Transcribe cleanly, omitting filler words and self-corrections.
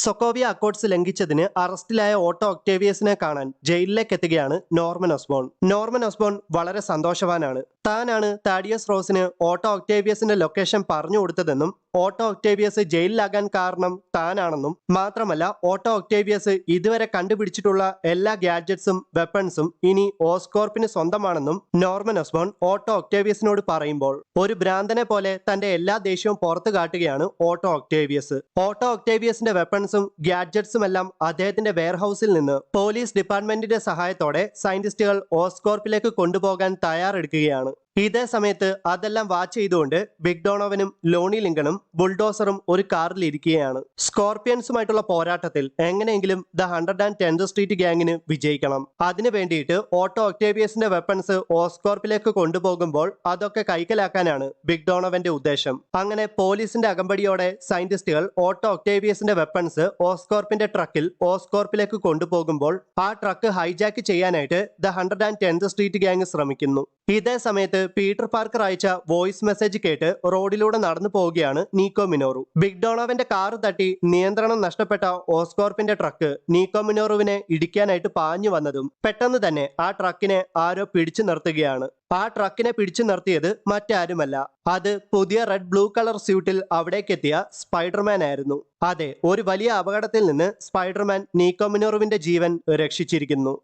സൊക്കോവിയ accords ലംഘിച്ചതിന് അറസ്റ്റിലായ auto ഒക്ടേവിയസിനെ കാണാൻ ജയിലിലേക്ക് എത്തുകയാണ് നോർമൻ ഓസ്ബോൺ. നോർമൻ ഓസ്ബോൺ വളരെ സന്തോഷവാനാണ്. താനാണ് താഡിയസ് റോസിന് ഓട്ടോ ഒക്ടേവിയസിന്റെ ലൊക്കേഷൻ പറഞ്ഞു കൊടുത്തതെന്നും ഓട്ടോ ഒക്ടേവിയസ് ജയിലിലാകാൻ കാരണം താനാണെന്നും മാത്രമല്ല ഓട്ടോ ഒക്ടേവിയസ് ഇതുവരെ കണ്ടുപിടിച്ചിട്ടുള്ള എല്ലാ ഗാഡ്ജറ്റ്സും വെപ്പൺസും ഇനി ഓസ്കോർപ്പിന് സ്വന്തമാണെന്നും നോർമൻ ഓസ്ബോൺ ഓട്ടോ ഒക്ടേവിയസിനോട് പറയുമ്പോൾ ഒരു ഭ്രാന്തനെ പോലെ തന്റെ എല്ലാ ദേഷ്യവും പുറത്തു കാട്ടുകയാണ് ഓട്ടോ ഒക്ടേവിയസ്. ഓട്ടോ ഒക്ടേവിയസിന്റെ വെപ്പൺസും ഗാഡ്ജറ്റ്സും എല്ലാം അദ്ദേഹത്തിന്റെ വെയർഹൌസിൽ നിന്ന് പോലീസ് ഡിപ്പാർട്ട്മെന്റിന്റെ സഹായത്തോടെ സയന്റിസ്റ്റുകൾ ഓസ്കോർപ്പിലേക്ക് കൊണ്ടുപോകാൻ തയ്യാറെടുക്കുകയാണ്. ഇതേ സമയത്ത് അതെല്ലാം വാച്ച് ചെയ്തുകൊണ്ട് ബിഗ് ഡോണോവനും ലോണി ലിങ്കണും ബുൾഡോസറും ഒരു കാറിൽ ഇരിക്കുകയാണ്. സ്കോർപ്പിയൻസുമായിട്ടുള്ള പോരാട്ടത്തിൽ എങ്ങനെയെങ്കിലും ദ 110th സ്ട്രീറ്റ് ഗ്യാങ്ങിന് വിജയിക്കണം. അതിനു വേണ്ടിയിട്ട് ഓട്ടോ ഒക്ടേവിയസിന്റെ വെപ്പൺസ് ഓസ്കോർപ്പിലേക്ക് കൊണ്ടുപോകുമ്പോൾ അതൊക്കെ കൈക്കലാക്കാനാണ് ബിഗ് ഡോണോവന്റെ ഉദ്ദേശം. അങ്ങനെ പോലീസിന്റെ അകമ്പടിയോടെ സയന്റിസ്റ്റുകൾ ഓട്ടോ ഒക്ടേവിയസിന്റെ വെപ്പൺസ് ഓസ്കോർപ്പിന്റെ ട്രക്കിൽ ഓസ്കോർപ്പിലേക്ക് കൊണ്ടുപോകുമ്പോൾ ആ ട്രക്ക് ഹൈജാക്ക് ചെയ്യാനായിട്ട് ദ 110th സ്ട്രീറ്റ് ഗ്യാങ് ശ്രമിക്കുന്നു. ഇതേ സമയത്ത് പീറ്റർ പാർക്കർ അയച്ച വോയിസ് മെസ്സേജ് കേട്ട് റോഡിലൂടെ നടന്നു പോവുകയാണ് നീക്കോ മിനോറു. ബിഗ് ഡോണോവന്റെ കാറ് തട്ടി നിയന്ത്രണം നഷ്ടപ്പെട്ട ഓസ്കോർപ്പിന്റെ ട്രക്ക് നീക്കോ മിനോറുവിനെ ഇടിക്കാനായിട്ട് പാഞ്ഞു വന്നതും പെട്ടെന്ന് തന്നെ ആ ട്രക്കിനെ ആരോ പിടിച്ചു നിർത്തുകയാണ്. ആ ട്രക്കിനെ പിടിച്ചു നിർത്തിയത് മറ്റാരുമല്ല, അത് പുതിയ റെഡ് ബ്ലൂ കളർ സ്യൂട്ടിൽ അവിടേക്കെത്തിയ സ്പൈഡർമാൻ ആയിരുന്നു. അതെ, ഒരു വലിയ അപകടത്തിൽ നിന്ന് സ്പൈഡർമാൻ നീക്കോ മിനോറുവിന്റെ ജീവൻ രക്ഷിച്ചിരിക്കുന്നു.